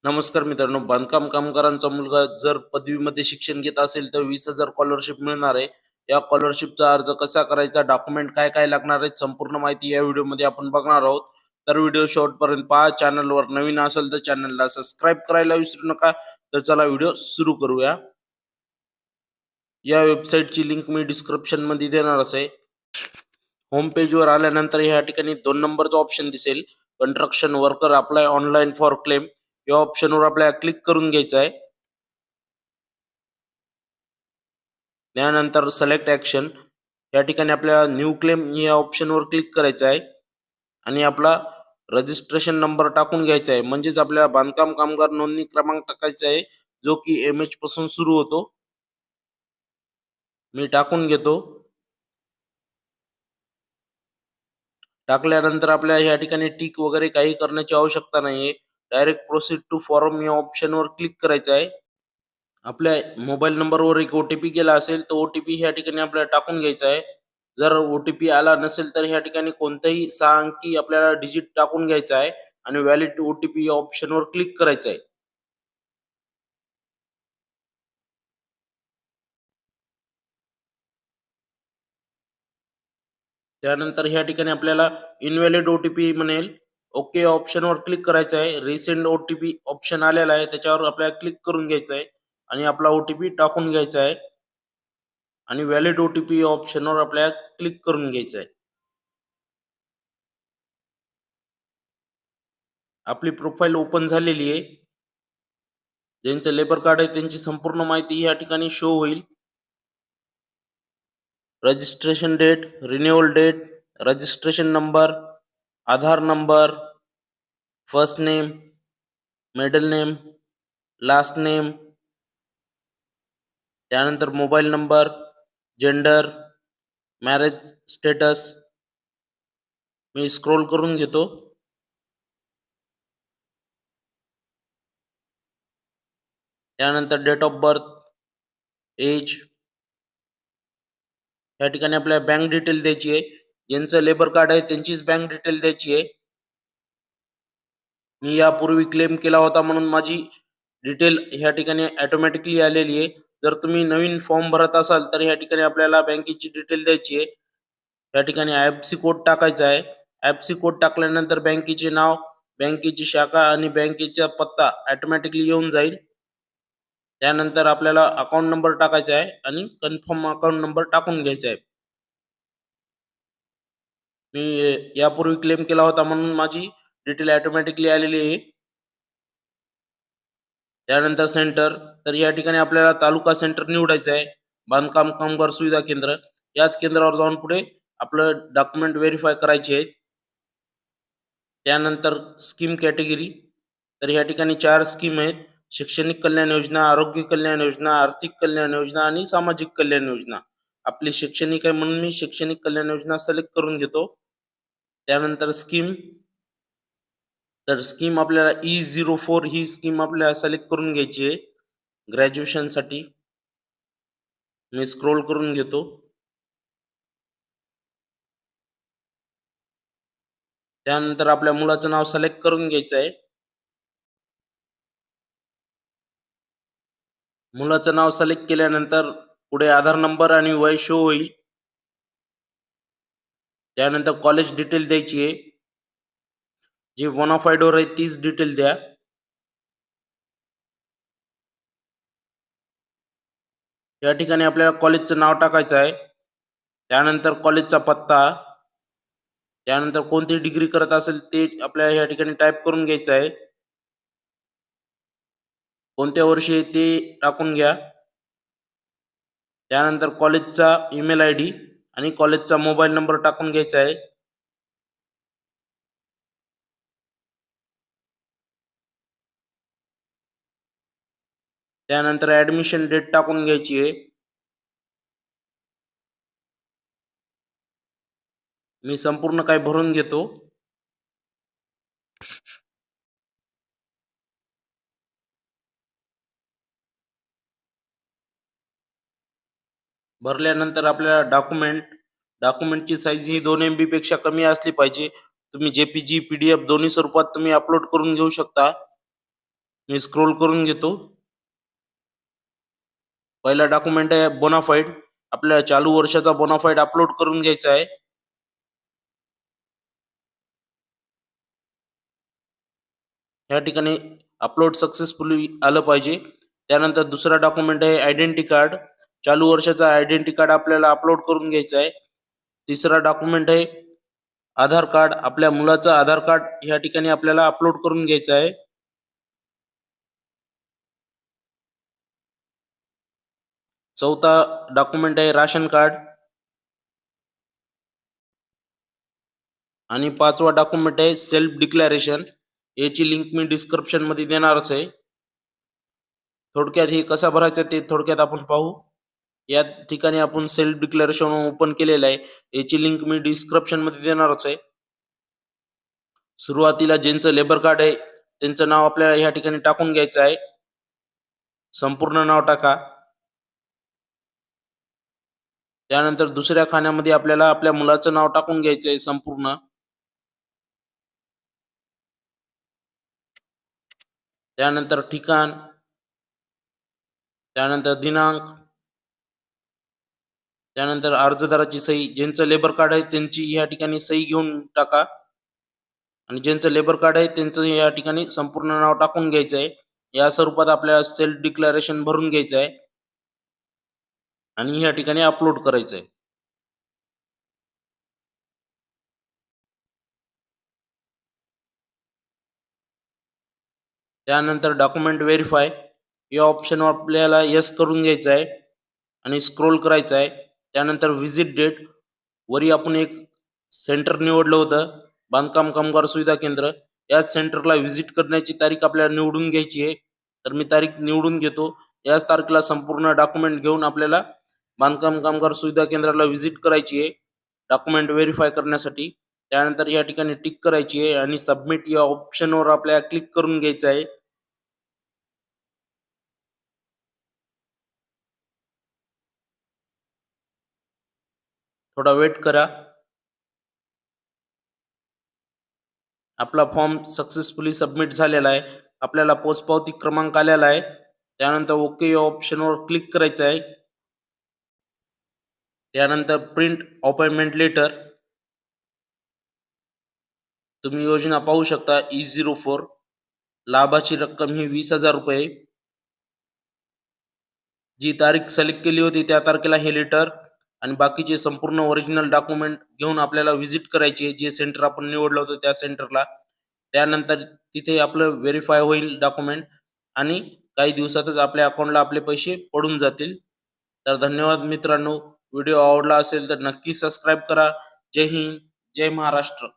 नमस्कार मित्रांनो, बांधकाम कामगारांचा मुलगा जर पदवीमध्ये शिक्षण घेत असेल तर 20,000 स्कॉलरशिप मिळणार आहे. या स्कॉलरशिपचा अर्ज कसा करायचा, डॉक्युमेंट काय काय लागणार आहेत, संपूर्ण माहिती या व्हिडिओमध्ये आपण बघणार आहोत. तर व्हिडिओ शेवटपर्यंत पहा. चॅनलवर नवीन असेल तर चॅनलला सबस्क्राईब करायला विसरू नका. तर चला व्हिडिओ सुरू करूया. या वेबसाईटची लिंक मी डिस्क्रिप्शनमध्ये देणारच आहे. होम पेजवर आल्यानंतर या ठिकाणी 2 नंबरचा ऑप्शन दिसेल, construction worker apply online for claim. या ऑप्शनवर आपल्याला क्लिक करून घ्यायचं आहे. त्यानंतर सिलेक्ट ॲक्शन या ठिकाणी आपल्याला न्यू क्लेम या ऑप्शनवर क्लिक करायचं आहे आणि आपला रजिस्ट्रेशन नंबर टाकून घ्यायचा आहे. म्हणजेच आपल्याला बांधकाम कामगार नोंदणी क्रमांक टाकायचा आहे, जो की MH पासून सुरू होतो. मी टाकून घेतो. टाकल्यानंतर आपल्याला या ठिकाणी टिक वगैरे काही करण्याची आवश्यकता नाहीये. डायरेक्ट प्रोसीड टू फॉर्म या ऑप्शनवर क्लिक करायचं आहे. आपल्या मोबाईल नंबरवर एक ओ-टी-पी गेला असेल, तर ओ-टी-पी ह्या ठिकाणी आपल्याला टाकून घ्यायचा आहे. जर ओ-टी-पी आला नसेल, तर ह्या ठिकाणी कोणताही 6 अंकी आपल्याला डिजिट टाकून घ्यायचा आहे आणि व्हॅलिड ओ-टी-पी या ऑप्शनवर क्लिक करायचं आहे. त्यानंतर ह्या ठिकाणी आपल्याला इनव्हॅलिड ओ-टी-पी म्हणेल. ओके ऑप्शनवर क्लिक करायचं आहे. रिसेंड ओ-टी-पी ऑप्शन आलेला आहे, त्याच्यावर आपल्याला क्लिक करून घ्यायचं आहे आणि आपला ओ-टी-पी टाकून घ्यायचा आहे आणि व्हॅलिड ओ-टी-पी ऑप्शनवर आपल्याला क्लिक करून घ्यायचं आहे. आपली प्रोफाईल ओपन झालेली आहे. ज्यांचं लेबर कार्ड आहे त्यांची संपूर्ण माहिती या ठिकाणी शो होईल. Registration date, renewal date, registration number, Aadhaar number, first name, middle name, last name, त्यानंतर mobile number, gender, marriage status. मी स्क्रोल करून घेतो. त्यानंतर डेट ऑफ बर्थ, एज. या ठिकाणी आपल्याला बँक डिटेल द्यायची आहे. ज्यांचं लेबर कार्ड आहे त्यांचीच बँक डिटेल द्यायची आहे. मी यापूर्वी क्लेम केला होता म्हणून माझी डिटेल ह्या ठिकाणी ऑटोमॅटिकली आलेली आहे. जर तुम्ही नवीन फॉर्म भरत असाल तर ह्या ठिकाणी आपल्याला बँकेची डिटेल द्यायची आहे. या ठिकाणी IFSC कोड टाकायचा आहे. IFSC कोड टाकल्यानंतर बँकेचे नाव, बँकेची शाखा आणि बँकेचा पत्ता ऑटोमॅटिकली येऊन जाईल. त्यानंतर आपल्याला अकाउंट नंबर टाकायचा आहे आणि कन्फर्म अकाउंट नंबर टाकून घ्यायचा आहे. मी यापूर्वी क्लेम केला होता म्हणून माझी डिटेल ऑटोमॅटिकली आलेली आहे. त्यानंतर सेंटर, तर या ठिकाणी आपल्याला तालुका सेंटर निवडायचं आहे. बांधकाम कामगार सुविधा केंद्र. याच केंद्रावर जाऊन पुढे आपलं डॉक्युमेंट व्हेरीफाय करायचे आहेत. त्यानंतर स्कीम कॅटेगरी, तर या ठिकाणी 4 स्कीम आहेत. शैक्षणिक कल्याण योजना, आरोग्य कल्याण योजना, आर्थिक कल्याण योजना आणि सामाजिक कल्याण योजना. आपली शैक्षणिक आहे म्हणून मी शैक्षणिक कल्याण योजना सिलेक्ट करून घेतो. त्यानंतर स्कीम, तर स्कीम आपल्याला E04 ही स्कीम आपल्याला सिलेक्ट करून घ्यायची आहे ग्रॅज्युएशनसाठी. मी स्क्रोल करून घेतो. त्यानंतर आपल्या मुलाचं नाव सिलेक्ट करून घ्यायचं आहे. मुलाचं नाव सिलेक्ट केल्यानंतर पुढे आधार नंबर आणि वय शो होईल. त्यानंतर कॉलेज डिटेल द्यायची आहे. जी बोनाफाईडवर आहे तीच डिटेल द्या. या ठिकाणी आपल्याला कॉलेजचं नाव टाकायचं आहे. त्यानंतर कॉलेजचा पत्ता, त्यानंतर कोणती डिग्री करत असेल ते आपल्याला या ठिकाणी टाईप करून घ्यायचं आहे. कोणत्या वर्षी आहे ते टाकून घ्या. त्यानंतर कॉलेजचा ईमेल ID आणि कॉलेजचा मोबाईल नंबर टाकून घ्यायचा आहे. त्यानंतर ॲडमिशन डेट टाकून घ्यायची आहे. मी संपूर्ण काही भरून घेतो. भरल्यानंतर आपल्याला डॉक्युमेंटची साईज ही 2 MB पेक्षा कमी असली पाहिजे. तुम्ही JPG, PDF दोन्ही स्वरूपात तुम्ही अपलोड करून घेऊ शकता. मी स्क्रोल करून घेतो. पहिला डॉक्युमेंट आहे बोनाफाईड. आपल्या चालू वर्षाचा बोनाफाईड अपलोड करून घ्यायचा आहे. या ठिकाणी अपलोड सक्सेसफुली आलं पाहिजे. त्यानंतर दुसरा डॉक्युमेंट आहे आयडेंटिटी कार्ड. चालू वर्षाचा आयडेंटिटी कार्ड आपल्याला अपलोड करून घ्यायचा आहे. तिसरा डॉक्युमेंट आहे आधार कार्ड. आपल्या मुलाचं आधार कार्ड या ठिकाणी आपल्याला अपलोड करून घ्यायचं आहे. चौथा डॉक्युमेंट आहे राशन कार्ड. आणि पाचवा डॉक्युमेंट आहे सेल्फ डिक्लेरेशन. याची लिंक मी डिस्क्रिप्शन मध्ये देणारच आहे. थोडक्यात हे कसा भरायचं ते थोडक्यात आपण पाहू. या ठिकाणी आपण सेल्फ डिक्लेरेशन ओपन केलेलं आहे. याची लिंक मी डिस्क्रिप्शन मध्ये देणारच आहे. सुरुवातीला ज्यांचं लेबर कार्ड आहे त्यांचं नाव आपल्याला या ठिकाणी टाकून घ्यायचं आहे. संपूर्ण नाव टाका. त्यानंतर दुसऱ्या खाण्यामध्ये आपल्याला आपल्या मुलाचं नाव टाकून घ्यायचं आहे संपूर्ण. त्यानंतर ठिकाण, त्यानंतर दिनांक, त्यानंतर अर्जदाराची सही. ज्यांचं लेबर कार्ड आहे त्यांची या ठिकाणी सही घेऊन टाका. आणि ज्यांचं लेबर कार्ड आहे त्यांचं या ठिकाणी संपूर्ण नाव टाकून घ्यायचं आहे. या स्वरूपात आपल्याला सेल्फ डिक्लेरेशन भरून घ्यायचं आहे आणि या ठिकाणी अपलोड करायचं आहे. त्यानंतर डॉक्युमेंट व्हेरीफाय या ऑप्शनवर आपल्याला येस करून घ्यायचं आहे आणि स्क्रोल करायचं आहे. त्यानंतर व्हिजिट डेट वरी आपण एक सेंटर निवडलं होतं, बांधकाम कामगार सुविधा केंद्र. याच सेंटरला व्हिजिट करण्याची तारीख आपल्याला निवडून घ्यायची आहे. तर मी तारीख निवडून घेतो. याच तारखेला संपूर्ण डॉक्युमेंट घेऊन आपल्याला बांधकाम कामगार सुविधा केंद्राला व्हिजिट करायची आहे डॉक्युमेंट व्हेरीफाय करण्यासाठी. त्यानंतर या ठिकाणी टिक करायची आहे आणि सबमिट या ऑप्शनवर आपल्याला क्लिक करून घ्यायचं आहे. थोडा वेट करा. आपला फॉर्म सक्सेसफुली सबमिट झालेला आहे. आपल्याला पोचपावती क्रमांक आलेला आहे. त्यानंतर ओके या ऑप्शनवर क्लिक करायचं आहे. त्यानंतर प्रिंट अपॉइंटमेंट लेटर. तुम्ही योजना पाहू शकता E04. लाभाची रक्कम ही 20,000 रुपये. जी तारीख सिलेक्ट केली होती त्या तारखेला हे लेटर आणि बाकीचे संपूर्ण ओरिजिनल डॉक्युमेंट घेऊन आपल्याला व्हिजिट करायची आहे जे सेंटर आपण निवडलं होतं त्या सेंटरला. त्यानंतर तिथे आपलं व्हेरीफाय होईल डॉक्युमेंट आणि काही दिवसातच आपल्या अकाउंटला आपले पैसे पडून जातील. तर धन्यवाद मित्रांनो. व्हिडिओ आवडला असेल तर नक्की सबस्क्राईब करा. जय हिंद, जय महाराष्ट्र.